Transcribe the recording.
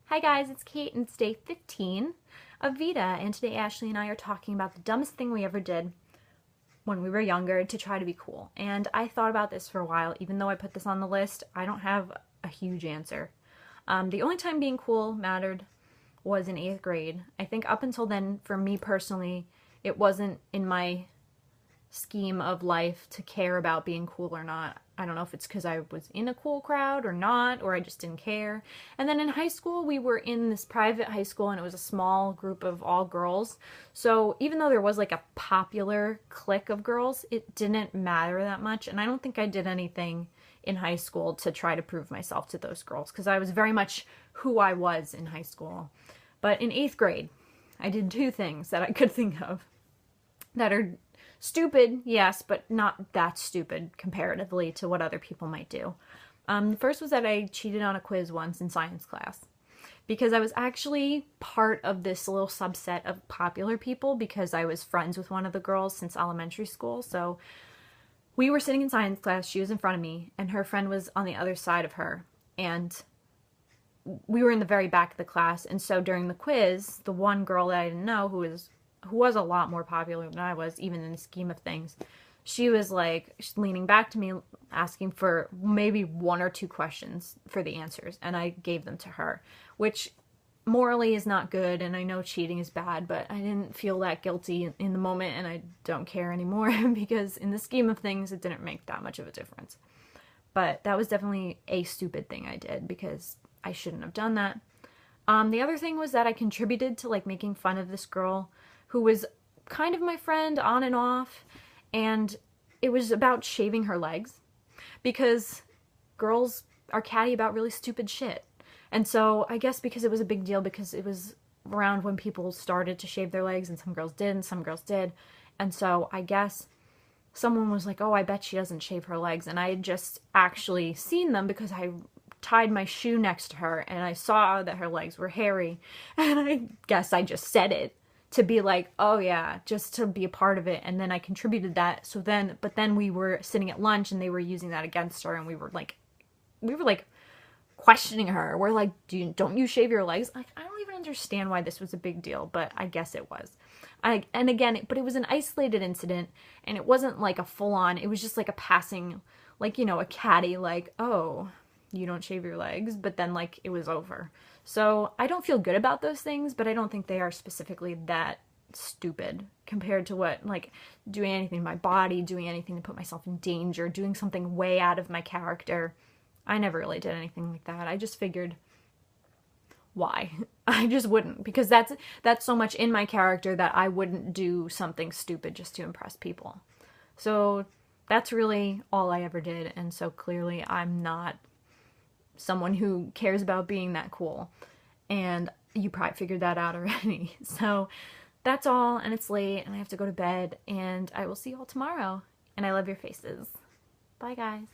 Hi guys, it's Kate and it's day 15 of Veda, and today Ashley and I are talking about the dumbest thing we ever did when we were younger to try to be cool. And I thought about this for a while. Even though I put this on the list, I don't have a huge answer. The only time being cool mattered was in 8th grade. I think up until then, for me personally, it wasn't in my scheme of life to care about being cool or not. I don't know if it's because I was in a cool crowd or not, or I just didn't care. And then in high school, we were in this private high school and it was a small group of all girls. So even though there was like a popular clique of girls, it didn't matter that much. And I don't think I did anything in high school to try to prove myself to those girls because I was very much who I was in high school. But in 8th grade, I did two things that I could think of that are stupid, yes, but not that stupid comparatively to what other people might do. The first was that I cheated on a quiz once in science class because I was actually part of this little subset of popular people because I was friends with one of the girls since elementary school. So we were sitting in science class, she was in front of me, and her friend was on the other side of her. And we were in the very back of the class, and so during the quiz, the one girl that I didn't know who was a lot more popular than I was, even in the scheme of things, she was like leaning back to me asking for maybe one or two questions for the answers, and I gave them to her, which morally is not good, and I know cheating is bad, but I didn't feel that guilty in the moment, and I don't care anymore because in the scheme of things it didn't make that much of a difference. But that was definitely a stupid thing I did because I shouldn't have done that. The other thing was that I contributed to like making fun of this girl who was kind of my friend on and off, and it was about shaving her legs because girls are catty about really stupid shit. And so I guess because it was a big deal because it was around when people started to shave their legs, and some girls did and some girls did. And so I guess someone was like, oh, I bet she doesn't shave her legs. And I had just actually seen them because I tied my shoe next to her and I saw that her legs were hairy. And I guess I just said it to be like, oh yeah, just to be a part of it. And then I contributed that. But then we were sitting at lunch and they were using that against her, and we were like questioning her. We're like, don't you shave your legs? Like, I don't even understand why this was a big deal, but I guess it was. And again, but it was an isolated incident, and it wasn't like a full on, it was just like a passing, like, you know, a catty, like, oh, you don't shave your legs, but then like it was over. So I don't feel good about those things, but I don't think they are specifically that stupid compared to what, like, doing anything to my body, doing anything to put myself in danger, doing something way out of my character. I never really did anything like that. I just figured, why? I just wouldn't, because that's so much in my character that I wouldn't do something stupid just to impress people. So that's really all I ever did, and so clearly I'm not someone who cares about being that cool. And you probably figured that out already. So that's all, and it's late, and I have to go to bed, and I will see you all tomorrow. And I love your faces. Bye, guys.